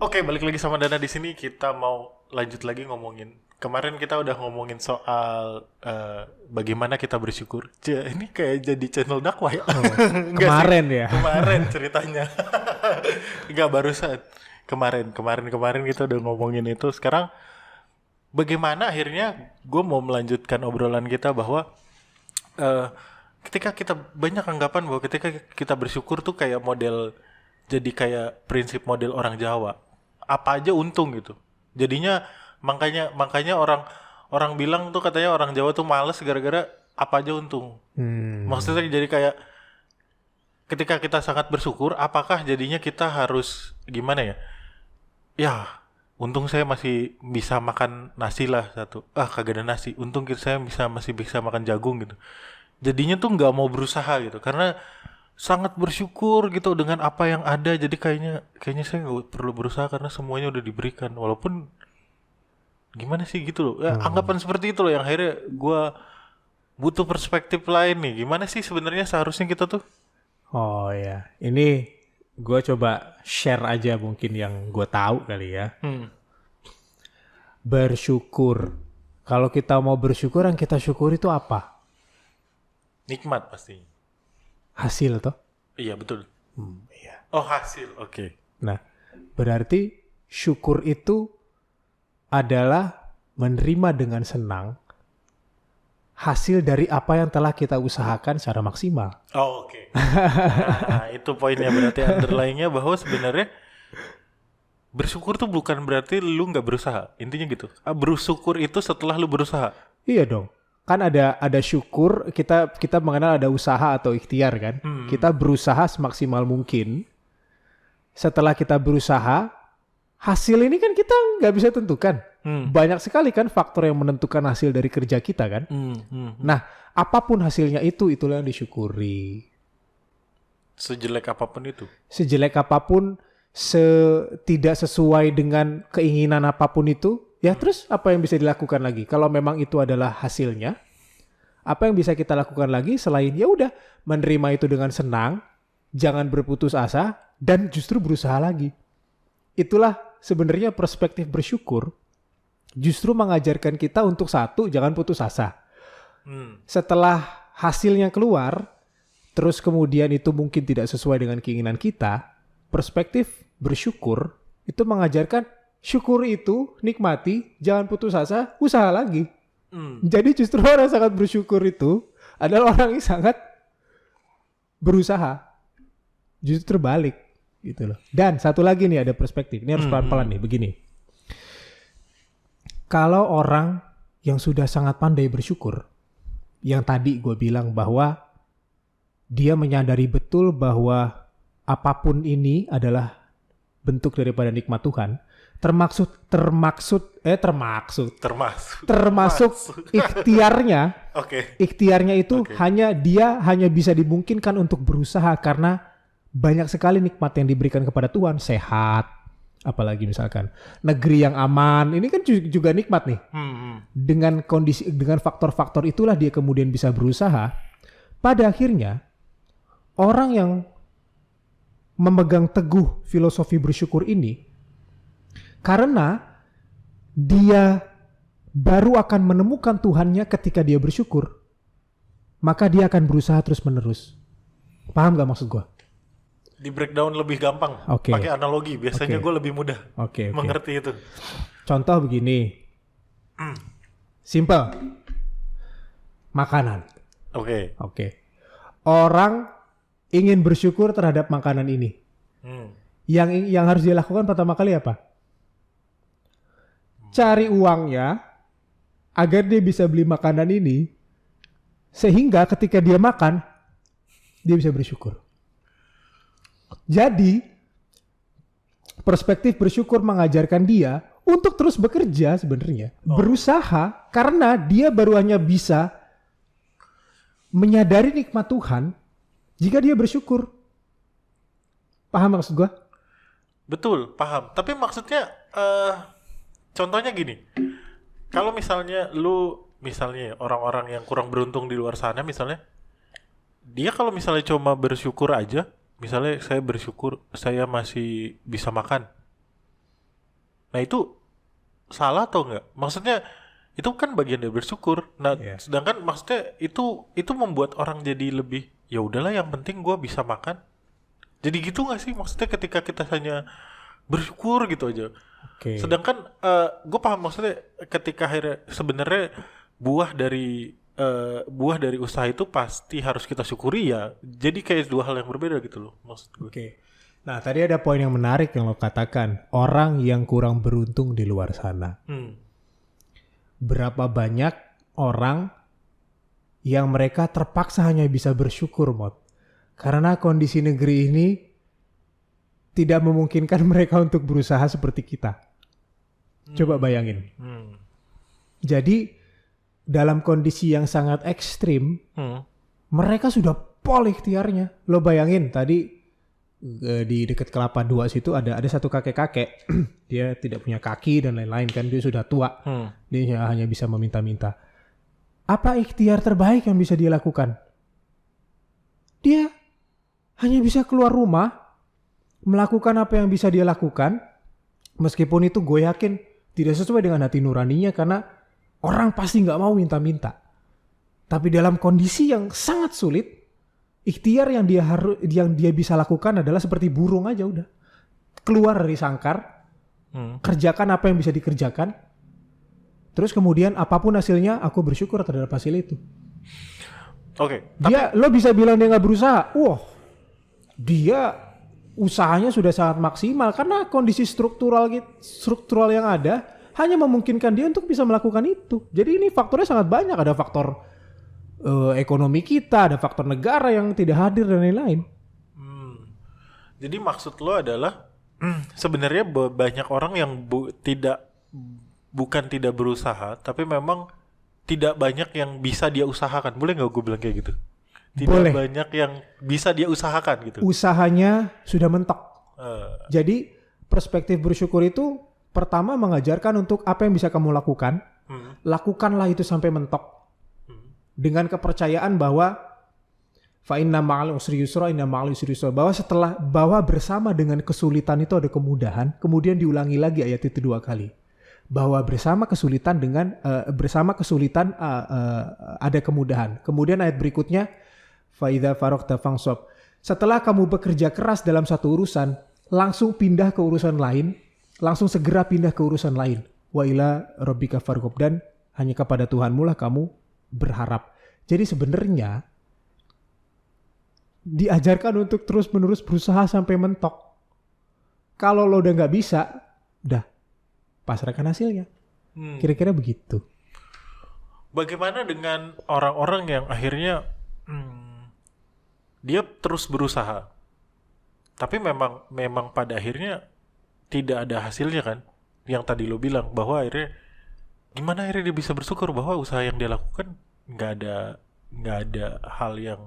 Oke, balik lagi sama Dana di sini. Kita mau lanjut lagi ngomongin. Kemarin kita udah ngomongin soal bagaimana kita bersyukur. Ini kayak jadi channel dakwah ya? Enggak sih. Kemarin ya. Kemarin ceritanya. Enggak, barusan. Kemarin kita udah ngomongin itu. Sekarang bagaimana akhirnya gue mau melanjutkan obrolan kita bahwa ketika kita banyak anggapan bahwa ketika kita bersyukur tuh kayak model, jadi kayak prinsip model orang Jawa, apa aja untung gitu. Jadinya makanya orang bilang tuh katanya orang Jawa tuh males gara-gara apa aja untung. Maksudnya jadi kayak ketika kita sangat bersyukur, apakah jadinya kita harus gimana ya? Ya, untung saya masih bisa makan nasi lah satu. Kagak ada nasi. Untung saya masih bisa makan jagung gitu. Jadinya tuh nggak mau berusaha gitu, karena sangat bersyukur gitu dengan apa yang ada. Jadi kayaknya saya nggak perlu berusaha karena semuanya udah diberikan. Walaupun gimana sih gitu loh. Anggapan seperti itu loh yang akhirnya gue butuh perspektif lain nih. Gimana sih sebenarnya seharusnya kita tuh? Oh ya, ini gue coba share aja mungkin yang gue tahu kali ya. Bersyukur. Kalau kita mau bersyukur, yang kita syukur itu apa? Nikmat pasti. Hasil toh? Iya betul. Iya. Oh, hasil, oke. Nah, berarti syukur itu adalah menerima dengan senang hasil dari apa yang telah kita usahakan secara maksimal. Oh, oke. Nah, itu poinnya, berarti underlying-nya bahwa sebenarnya bersyukur tuh bukan berarti lu nggak berusaha. Intinya gitu. Bersyukur itu setelah lu berusaha. Iya dong. Kan ada syukur, kita mengenal ada usaha atau ikhtiar kan. Kita berusaha semaksimal mungkin. Setelah kita berusaha, hasil ini kan kita nggak bisa tentukan. Banyak sekali kan faktor yang menentukan hasil dari kerja kita kan. Nah, apapun hasilnya itulah yang disyukuri. Sejelek apapun itu. Sejelek apapun, tidak sesuai dengan keinginan apapun itu, ya terus apa yang bisa dilakukan lagi? Kalau memang itu adalah hasilnya, apa yang bisa kita lakukan lagi selain ya udah menerima itu dengan senang, jangan berputus asa, dan justru berusaha lagi. Itulah sebenarnya perspektif bersyukur. Justru mengajarkan kita untuk satu, jangan putus asa. Setelah hasilnya keluar, terus kemudian itu mungkin tidak sesuai dengan keinginan kita, perspektif bersyukur itu mengajarkan syukur itu, nikmati, jangan putus asa, usaha lagi. Jadi justru orang sangat bersyukur itu adalah orang yang sangat berusaha. Justru terbalik gitu loh. Dan satu lagi nih ada perspektif. Ini harus pelan-pelan nih, begini. Kalau orang yang sudah sangat pandai bersyukur, yang tadi gue bilang bahwa dia menyadari betul bahwa apapun ini adalah bentuk daripada nikmat Tuhan, termasuk ikhtiarnya. Ikhtiarnya itu dia hanya bisa dimungkinkan untuk berusaha karena banyak sekali nikmat yang diberikan kepada Tuhan, sehat, apalagi misalkan negeri yang aman, ini kan juga nikmat nih. Dengan kondisi, dengan faktor-faktor itulah dia kemudian bisa berusaha. Pada akhirnya orang yang memegang teguh filosofi bersyukur ini, karena dia baru akan menemukan Tuhannya ketika dia bersyukur, maka dia akan berusaha terus-menerus. Paham gak maksud gue? Di breakdown lebih gampang, pakai analogi. Biasanya gue lebih mudah mengerti itu. Contoh begini, simple, makanan. Orang ingin bersyukur terhadap makanan ini. Yang harus dia lakukan pertama kali apa? Cari uangnya agar dia bisa beli makanan ini, sehingga ketika dia makan, dia bisa bersyukur. Jadi, perspektif bersyukur mengajarkan dia untuk terus bekerja sebenarnya. Berusaha, karena dia baru hanya bisa menyadari nikmat Tuhan jika dia bersyukur. Paham maksud gue? Betul, paham. Tapi maksudnya, contohnya gini. Kalau misalnya orang-orang yang kurang beruntung di luar sana misalnya, dia kalau misalnya cuma bersyukur aja, misalnya saya bersyukur saya masih bisa makan. Nah itu salah atau enggak? Maksudnya itu kan bagian dari bersyukur. Nah, Iya. sedangkan maksudnya itu membuat orang jadi lebih ya udahlah yang penting gue bisa makan. Jadi gitu nggak sih? Maksudnya ketika kita hanya bersyukur gitu aja. Oke. Sedangkan gue paham maksudnya ketika akhirnya sebenarnya buah dari usaha itu pasti harus kita syukuri ya. Jadi kayak dua hal yang berbeda gitu loh maksud gue. Oke. Nah, tadi ada poin yang menarik yang lo katakan, orang yang kurang beruntung di luar sana. Berapa banyak orang yang mereka terpaksa hanya bisa bersyukur, Mot. Karena kondisi negeri ini tidak memungkinkan mereka untuk berusaha seperti kita. Coba bayangin. Jadi, dalam kondisi yang sangat ekstrim, mereka sudah pol ikhtiarnya. Lo bayangin tadi di dekat Kelapa II situ ada satu kakek-kakek. Dia tidak punya kaki dan lain-lain kan, dia sudah tua. Dia hanya bisa meminta-minta. Apa ikhtiar terbaik yang bisa dia lakukan? Dia hanya bisa keluar rumah, melakukan apa yang bisa dia lakukan, meskipun itu gue yakin tidak sesuai dengan hati nuraninya, karena orang pasti nggak mau minta-minta. Tapi dalam kondisi yang sangat sulit, ikhtiar yang dia bisa lakukan adalah seperti burung aja udah. Keluar dari sangkar, kerjakan apa yang bisa dikerjakan, terus kemudian apapun hasilnya aku bersyukur terhadap hasil itu. Oke. Lo bisa bilang dia nggak berusaha, wah dia usahanya sudah sangat maksimal karena kondisi struktural yang ada hanya memungkinkan dia untuk bisa melakukan itu. Jadi ini faktornya sangat banyak, ada faktor ekonomi kita, ada faktor negara yang tidak hadir dan lain-lain. Jadi maksud lo adalah sebenarnya banyak orang yang bukan tidak berusaha, tapi memang tidak banyak yang bisa dia usahakan. Boleh nggak gue bilang kayak gitu? Tidak Boleh. banyak yang bisa dia usahakan gitu. Usahanya sudah mentok. Jadi perspektif bersyukur itu pertama mengajarkan untuk apa yang bisa kamu lakukan, lakukanlah itu sampai mentok. Dengan kepercayaan bahwa fa inna ma'al usri yusra, inna ma'al usri yusra, bahwa bersama dengan kesulitan itu ada kemudahan. Kemudian diulangi lagi ayat itu 2 kali. Bahwa bersama kesulitan ada kemudahan. Kemudian ayat berikutnya fa idza faragta fansab. Setelah kamu bekerja keras dalam satu urusan, langsung pindah ke urusan lain, langsung segera pindah ke urusan lain. Wa ila rabbika farghab, dan hanya kepada Tuhanmu lah kamu berharap. Jadi sebenarnya diajarkan untuk terus-menerus berusaha sampai mentok. Kalau lo udah nggak bisa, udah pasrahkan hasilnya. Kira-kira begitu. Bagaimana dengan orang-orang yang akhirnya dia terus berusaha, tapi memang pada akhirnya tidak ada hasilnya kan? Yang tadi lo bilang bahwa akhirnya gimana akhirnya dia bisa bersyukur bahwa usaha yang dia lakukan nggak ada hal yang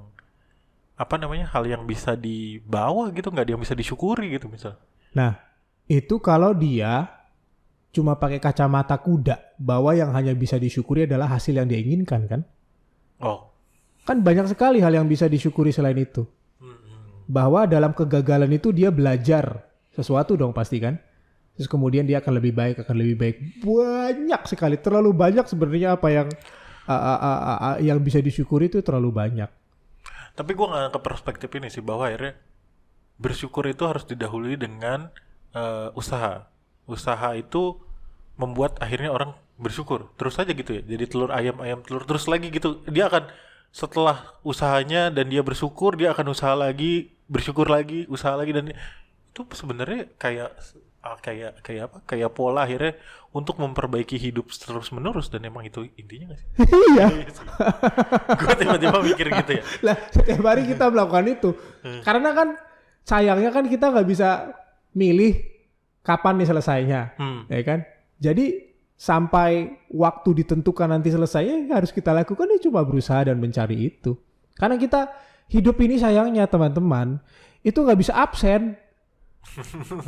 hal yang bisa dibawa gitu, nggak ada yang bisa disyukuri gitu misal. Nah, itu kalau dia cuma pakai kacamata kuda, bahwa yang hanya bisa disyukuri adalah hasil yang dia inginkan kan? Oh. Kan banyak sekali hal yang bisa disyukuri selain itu. Bahwa dalam kegagalan itu dia belajar sesuatu dong pasti kan? Terus kemudian dia akan lebih baik. Banyak sekali, terlalu banyak sebenarnya apa yang bisa disyukuri itu terlalu banyak. Tapi gue nggak ke perspektif ini sih, bahwa akhirnya bersyukur itu harus didahului dengan usaha. Usaha itu membuat akhirnya orang bersyukur terus aja gitu ya. Jadi telur ayam telur terus lagi gitu. Dia akan setelah usahanya dan dia bersyukur, dia akan usaha lagi, bersyukur lagi, usaha lagi, dan itu sebenarnya kayak pola akhirnya untuk memperbaiki hidup terus menerus, dan emang itu intinya nggak sih? Iya. Gue tiba-tiba mikir gitu ya. Lah setiap hari kita melakukan itu. Karena kan sayangnya kan kita nggak bisa milih kapan nih selesainya, ya kan? Jadi sampai waktu ditentukan nanti selesai, harus kita lakukan ya cuma berusaha dan mencari itu. Karena kita hidup ini sayangnya teman-teman itu nggak bisa absen.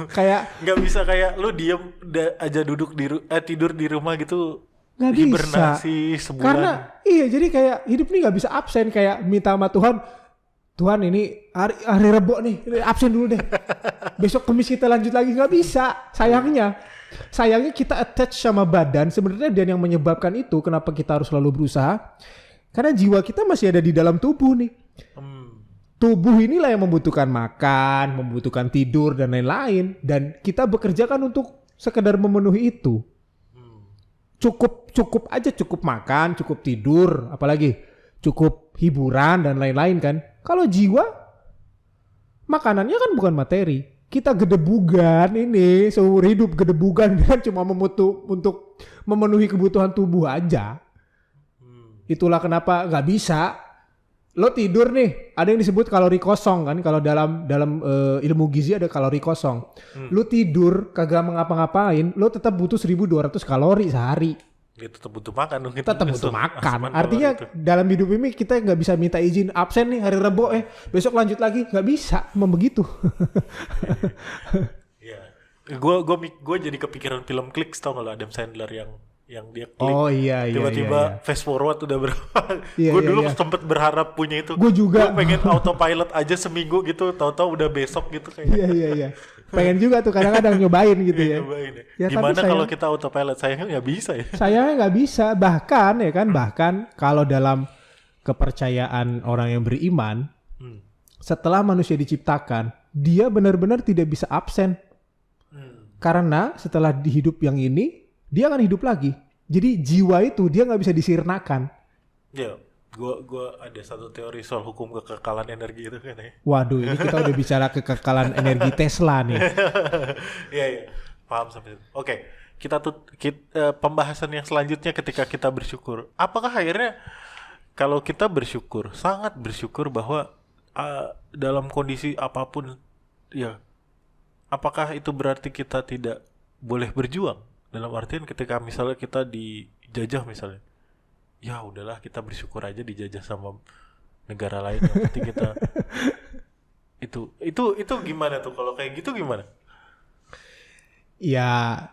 Kayak nggak bisa kayak lu diem aja duduk tidur di rumah gitu, nggak bisa. Hibernasi sebulan. Karena iya, jadi kayak hidup ini nggak bisa absen, kayak minta sama Tuhan, Tuhan ini hari Rebo nih, absen dulu deh. Besok Kamis kita lanjut lagi, nggak bisa. Sayangnya kita attach sama badan. Sebenarnya dan yang menyebabkan itu kenapa kita harus selalu berusaha? Karena jiwa kita masih ada di dalam tubuh nih. Tubuh inilah yang membutuhkan makan, membutuhkan tidur dan lain-lain. Dan kita bekerja kan untuk sekedar memenuhi itu. Cukup aja, cukup makan, cukup tidur, apalagi cukup hiburan dan lain-lain kan. Kalau jiwa, makanannya kan bukan materi. Kita gedebugan ini, seumur hidup gedebugan kan cuma untuk memenuhi kebutuhan tubuh aja. Itulah kenapa nggak bisa. Lo tidur nih, ada yang disebut kalori kosong kan. Kalau dalam ilmu gizi ada kalori kosong. Lo tidur kagak ngapa-ngapain, lo tetap butuh 1.200 kalori sehari. Ya tetap butuh makan dong. Tetap butuh makan. Artinya dalam hidup ini kita nggak bisa minta izin absen nih hari Rebo, besok lanjut lagi, nggak bisa, memang begitu. Iya. Gue jadi kepikiran film Clicks, tau nggak lo, Adam Sandler yang dia klik. Oh iya. Tiba-tiba fast forward udah berapa. Iya, Gue dulu iya. sempet berharap punya itu. Gue juga. Gue pengen autopilot aja seminggu gitu, tahu-tahu udah besok gitu kayaknya. Iya. Pengen juga tuh kadang-kadang nyobain gitu ya. Nyobain ya. Ya, Gimana tapi kalau kita autopilot? Sayangnya nggak bisa ya. Sayangnya nggak bisa. Bahkan kalau dalam kepercayaan orang yang beriman, setelah manusia diciptakan, dia benar-benar tidak bisa absen. Karena setelah di hidup yang ini, dia akan hidup lagi. Jadi jiwa itu dia nggak bisa disirnakan. Ya, gua ada satu teori soal hukum kekekalan energi itu kan ya. Waduh, ini kita udah bicara kekekalan energi Tesla nih. Iya, paham sampai situ. Oke, kita pembahasan yang selanjutnya ketika kita bersyukur. Apakah akhirnya kalau kita bersyukur, sangat bersyukur bahwa dalam kondisi apapun, ya, apakah itu berarti kita tidak boleh berjuang? Dalam artian ketika misalnya kita dijajah misalnya, ya udahlah kita bersyukur aja dijajah sama negara lain, yang penting kita itu gimana tuh, kalau kayak gitu gimana? Ya,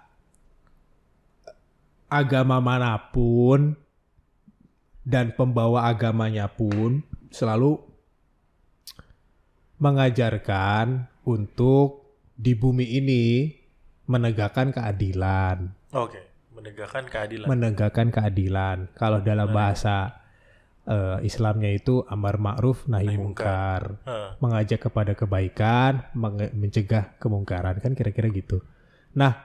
agama manapun dan pembawa agamanya pun selalu mengajarkan untuk di bumi ini menegakkan keadilan. Oke, menegakkan keadilan. Menegakkan keadilan. Kalau dalam bahasa Islamnya itu amar ma'ruf nahi mungkar. Mengajak kepada kebaikan, mencegah kemungkaran, kan kira-kira gitu. Nah,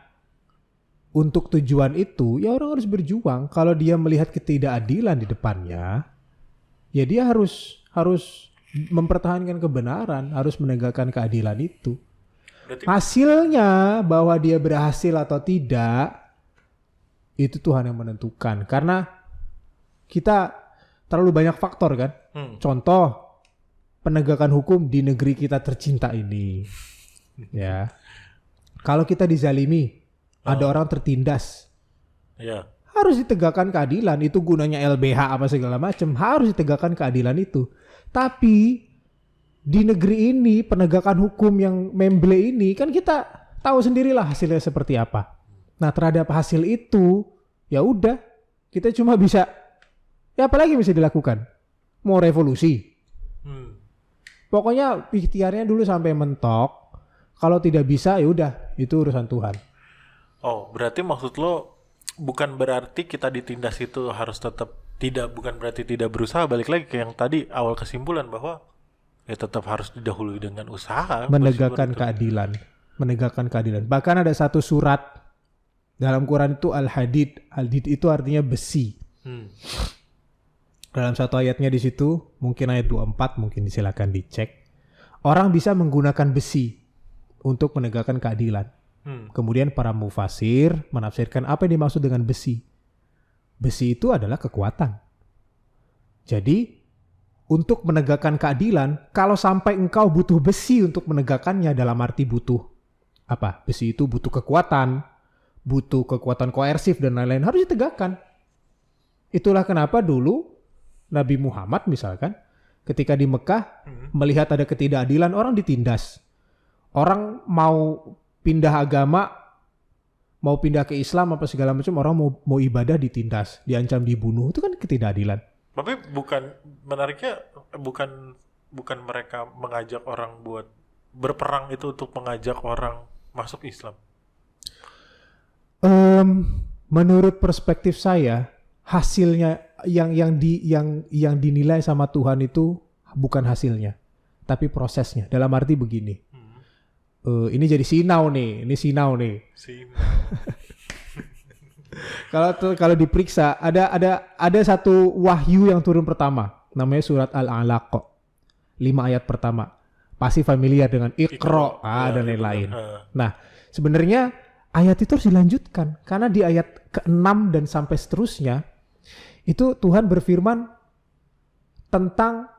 untuk tujuan itu ya orang harus berjuang. Kalau dia melihat ketidakadilan di depannya, ya dia harus mempertahankan kebenaran, harus menegakkan keadilan itu. Berarti hasilnya bahwa dia berhasil atau tidak, itu Tuhan yang menentukan. Karena kita terlalu banyak faktor kan. Contoh, penegakan hukum di negeri kita tercinta ini. Ya, kalau kita dizalimi, ada orang tertindas, ya, harus ditegakkan keadilan. Itu gunanya LBH apa segala macam. Harus ditegakkan keadilan itu. Tapi di negeri ini penegakan hukum yang memble ini kan kita tahu sendirilah hasilnya seperti apa. Nah, terhadap hasil itu ya udah kita cuma bisa, ya apalagi bisa dilakukan? Mau revolusi? Pokoknya ikhtiarnya dulu sampai mentok. Kalau tidak bisa ya udah, itu urusan Tuhan. Oh, berarti maksud lo bukan berarti kita ditindas itu harus tetap bukan berarti tidak berusaha. Balik lagi ke yang tadi awal kesimpulan bahwa ya tetap harus didahului dengan usaha. Menegakkan keadilan. Menegakkan keadilan. Bahkan ada satu surat dalam Quran itu Al-Hadid. Al-Hadid itu artinya besi. Dalam satu ayatnya di situ, mungkin ayat 24, mungkin silakan dicek. Orang bisa menggunakan besi untuk menegakkan keadilan. Kemudian para mufasir menafsirkan apa yang dimaksud dengan besi. Besi itu adalah kekuatan. Jadi, untuk menegakkan keadilan, kalau sampai engkau butuh besi untuk menegakkannya, dalam arti butuh apa? Besi itu butuh kekuatan koersif dan lain-lain, harus ditegakkan. Itulah kenapa dulu Nabi Muhammad misalkan, ketika di Mekah melihat ada ketidakadilan, orang ditindas. Orang mau pindah agama, mau pindah ke Islam apa segala macam, orang mau ibadah ditindas, diancam dibunuh, itu kan ketidakadilan. Tapi menariknya bukan bukan mereka mengajak orang buat berperang itu untuk mengajak orang masuk Islam? Menurut perspektif saya, hasilnya yang dinilai sama Tuhan itu bukan hasilnya, tapi prosesnya. Dalam arti begini, ini jadi sinau nih. Kalau diperiksa ada satu wahyu yang turun pertama, namanya surat Al-Alaq, 5 ayat pertama. Pasti familiar dengan Iqra dan lain-lain. Nah, sebenarnya ayat itu harus dilanjutkan karena di ayat ke-6 dan sampai seterusnya itu Tuhan berfirman tentang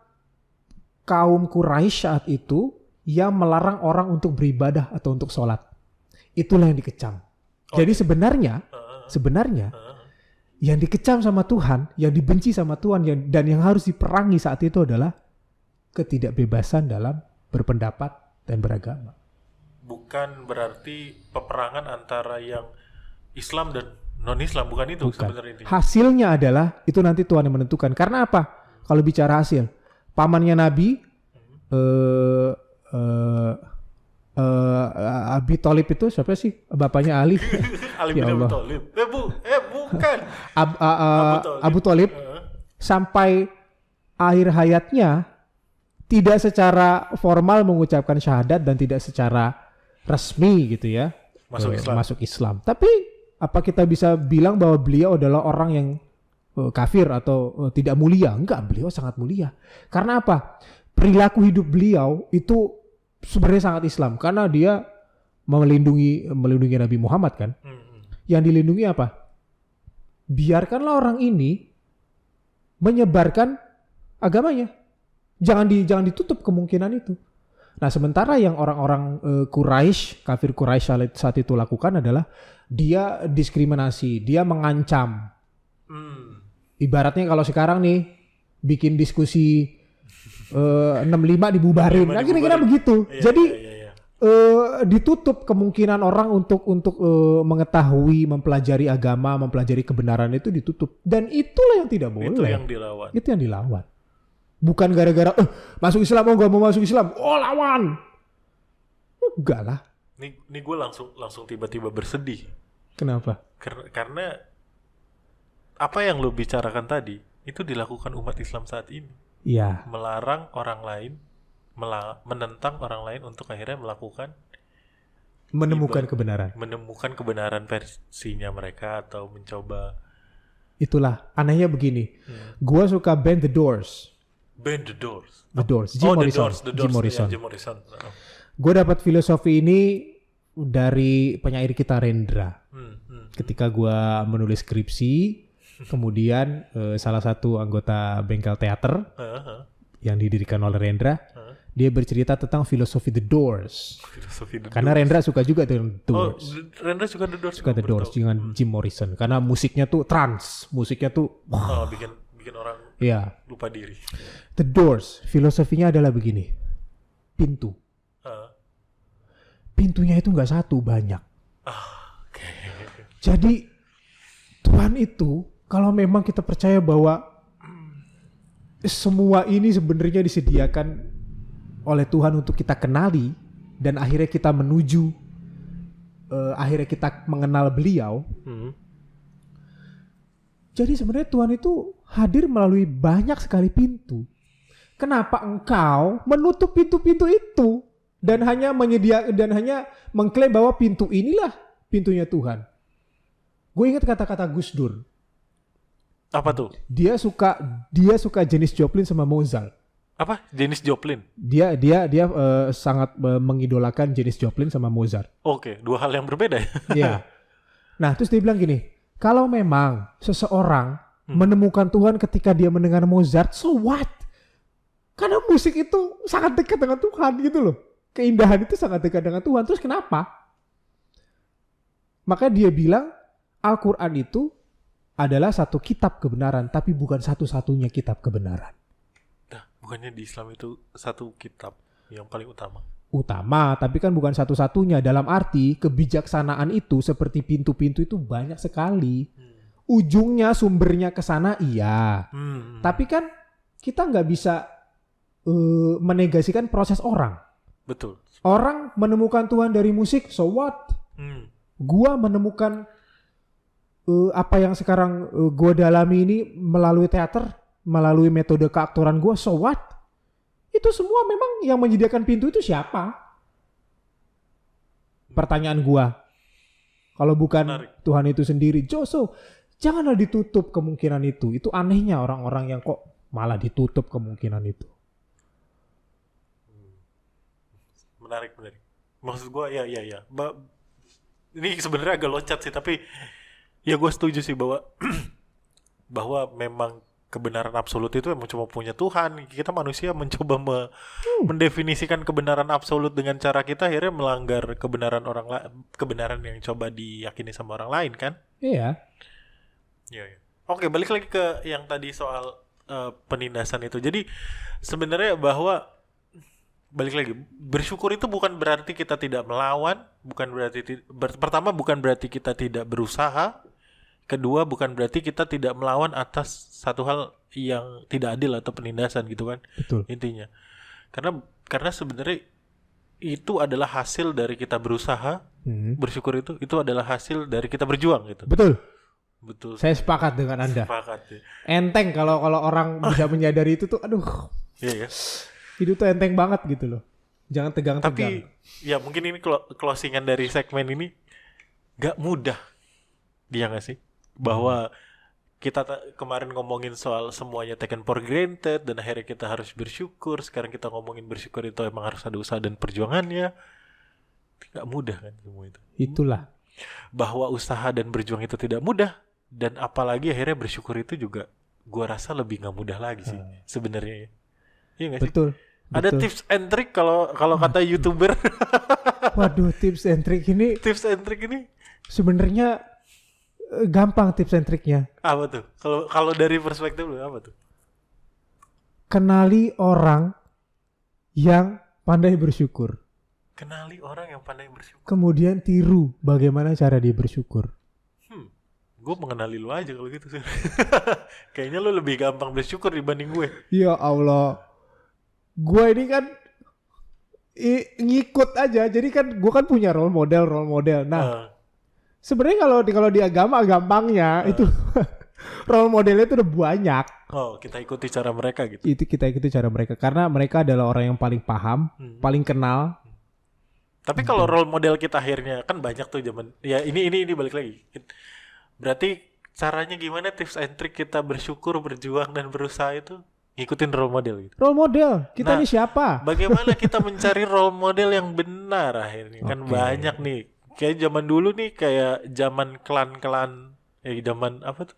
kaum Quraisy saat itu yang melarang orang untuk beribadah atau untuk sholat. Itulah yang dikecam. Jadi sebenarnya yang dikecam sama Tuhan, yang dibenci sama Tuhan, dan yang harus diperangi saat itu adalah ketidakbebasan dalam berpendapat dan beragama. Bukan berarti peperangan antara yang Islam dan non-Islam, bukan itu sebenarnya intinya. Hasilnya adalah itu nanti Tuhan yang menentukan. Karena apa? Kalau bicara hasil, pamannya Nabi Abi Thalib itu siapa sih? Bapaknya Ali. Ali bin Abi Thalib. Bukan. Abu Thalib sampai akhir hayatnya tidak secara formal mengucapkan syahadat dan tidak secara resmi gitu ya masuk Islam. Tapi apa kita bisa bilang bahwa beliau adalah orang yang kafir atau tidak mulia? Enggak, beliau sangat mulia. Karena apa? Perilaku hidup beliau itu sebenarnya sangat Islam karena dia melindungi Nabi Muhammad kan. Yang dilindungi apa? Biarkanlah orang ini menyebarkan agamanya. Jangan ditutup kemungkinan itu. Nah, sementara yang orang-orang kafir Quraisy saat itu lakukan adalah dia diskriminasi, dia mengancam. Ibaratnya kalau sekarang nih bikin diskusi 65 dibubarin. Nah, kira-kira begitu. Jadi ditutup kemungkinan orang untuk mengetahui, mempelajari agama, mempelajari kebenaran itu ditutup. Dan itulah yang tidak boleh. Itu yang dilawan. Bukan gara-gara masuk Islam, gak mau masuk Islam, lawan. Enggak lah. Ini gue langsung tiba-tiba bersedih. Kenapa? Karena apa yang lo bicarakan tadi itu dilakukan umat Islam saat ini. Iya. Melarang orang lain, menentang orang lain untuk akhirnya menemukan kebenaran versinya mereka atau mencoba. Itulah anehnya begini. Gua suka band The Doors. The Doors. Jim Morrison. Gue dapat filosofi ini dari penyair kita Rendra. Ketika gue menulis skripsi, kemudian salah satu anggota bengkel teater yang didirikan oleh Rendra, dia bercerita tentang filosofi The Doors. Karena Rendra suka juga The Doors. Rendra suka The Doors. Suka The Doors dengan Jim Morrison. Karena musiknya tuh trance, musiknya tuh bikin orang lupa diri. The Doors, filosofinya adalah begini. Pintu. Pintunya itu nggak satu, banyak. Jadi Tuhan itu, kalau memang kita percaya bahwa semua ini sebenarnya disediakan oleh Tuhan untuk kita kenali, dan akhirnya kita menuju, akhirnya kita mengenal beliau. Jadi sebenarnya Tuhan itu hadir melalui banyak sekali pintu. Kenapa engkau menutup pintu-pintu itu dan hanya mengklaim bahwa pintu inilah pintunya Tuhan? Gue ingat kata-kata Gus Dur. Apa tuh? Dia suka Janis Joplin sama Mozart. Apa? Janis Joplin? Dia sangat mengidolakan Janis Joplin sama Mozart. Oke, dua hal yang berbeda ya. Iya. Nah, terus dia bilang gini, kalau memang seseorang menemukan Tuhan ketika dia mendengar Mozart, so what? Karena musik itu sangat dekat dengan Tuhan gitu loh. Keindahan itu sangat dekat dengan Tuhan. Terus kenapa? Maka dia bilang Al-Quran itu adalah satu kitab kebenaran, tapi bukan satu-satunya kitab kebenaran. Nah, bukannya di Islam itu satu kitab yang paling utama? Utama, tapi kan bukan satu-satunya. Dalam arti kebijaksanaan itu seperti pintu-pintu itu banyak sekali. Ujungnya, sumbernya ke sana, iya. Tapi kan kita nggak bisa menegasikan proses orang. Betul. Orang menemukan Tuhan dari musik, so what? Gua menemukan apa yang sekarang gua dalami ini melalui teater, melalui metode keaktoran gua, so what? Itu semua memang yang menyediakan pintu itu siapa? Pertanyaan gua. Kalau bukan Menarik. Tuhan itu sendiri, so janganlah ditutup kemungkinan itu. Itu anehnya orang-orang yang kok malah ditutup kemungkinan itu. Menarik. Maksud gue ya. Ini sebenarnya agak loncat sih, tapi ya gue setuju sih bahwa bahwa memang kebenaran absolut itu emang cuma punya Tuhan. Kita manusia mencoba mendefinisikan kebenaran absolut dengan cara kita, akhirnya melanggar kebenaran kebenaran yang coba diyakini sama orang lain kan? Iya. Iya. Oke, balik lagi ke yang tadi soal penindasan itu. Jadi sebenarnya bahwa balik lagi, bersyukur itu bukan berarti kita tidak melawan, bukan berarti pertama bukan berarti kita tidak berusaha, kedua bukan berarti kita tidak melawan atas satu hal yang tidak adil atau penindasan gitu kan. Betul. Intinya. Karena sebenarnya itu adalah hasil dari kita berusaha. Bersyukur itu adalah hasil dari kita berjuang gitu. Betul. Saya sepakat dengan Anda. Sepakat ya. Enteng kalau orang bisa menyadari itu tuh, aduh. Iya ya. Hidup tuh enteng banget gitu loh. Jangan tegang-tegang. Tapi ya mungkin ini closingan dari segmen ini gak mudah. Dia gak sih? Bahwa kita kemarin ngomongin soal semuanya taken for granted dan akhirnya kita harus bersyukur. Sekarang kita ngomongin bersyukur itu emang harus ada usaha dan perjuangannya. Gak mudah kan semua itu. Itulah. Bahwa usaha dan berjuang itu tidak mudah. Dan apalagi akhirnya bersyukur itu juga gua rasa lebih gak mudah lagi sih sebenarnya. Iya gak sih? Betul. Ada tips and trick kalau kata YouTuber. Waduh, tips and trick ini Tips and trick ini sebenarnya gampang tips and triknya. apa tuh? Kalau dari perspektif lu apa tuh? Kenali orang yang pandai bersyukur. Kenali orang yang pandai bersyukur. Kemudian tiru bagaimana cara dia bersyukur. Gue mengenali lu aja kalau gitu sih. Kayaknya lu lebih gampang bersyukur dibanding gue. Ya Allah. Gue ini kan ngikut aja. Jadi kan gue kan punya role model. Nah, sebenarnya kalau di agama gampangnya itu role modelnya itu udah banyak. Oh, kita ikuti cara mereka gitu. Itu kita ikuti cara mereka karena mereka adalah orang yang paling paham, paling kenal. Tapi kalau role model kita akhirnya kan banyak tuh zaman. Ya ini balik lagi. Berarti caranya gimana tips and trick kita bersyukur, berjuang dan berusaha itu ngikutin role model gitu. Role model kita ini siapa? Bagaimana kita mencari role model yang benar akhirnya? Kan banyak nih. Kayak zaman dulu nih, kayak zaman klan-klan, zaman apa tuh?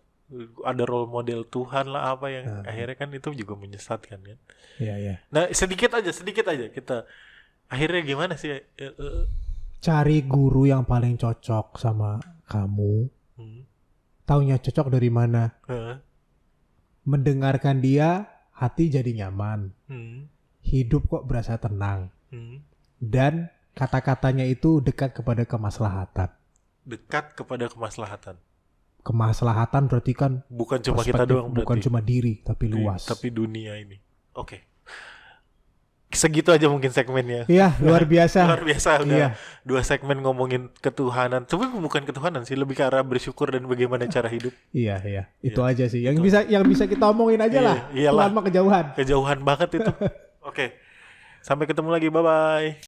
Ada role model Tuhan lah apa yang akhirnya kan itu juga menyesatkan kan. Iya. Nah, sedikit aja kita akhirnya gimana sih? Cari guru yang paling cocok sama kamu. Taunya cocok dari mana? Mendengarkan dia, hati jadi nyaman. Hidup kok berasa tenang. Dan kata-katanya itu dekat kepada kemaslahatan. Dekat kepada kemaslahatan. Kemaslahatan berarti kan bukan cuma kita doang berarti. Bukan cuma diri, tapi luas. Tapi dunia ini. Oke. Segitu aja mungkin segmennya. Iya, luar biasa. Luar biasa udah. Iya. 2 segmen ngomongin ketuhanan. Tapi bukan ketuhanan sih, lebih ke arah bersyukur dan bagaimana cara hidup. Iya. Itu aja sih. Yang bisa kita omongin aja lah. Iyalah. Tuhan mah kejauhan. Kejauhan banget itu. Oke. Sampai ketemu lagi. Bye-bye.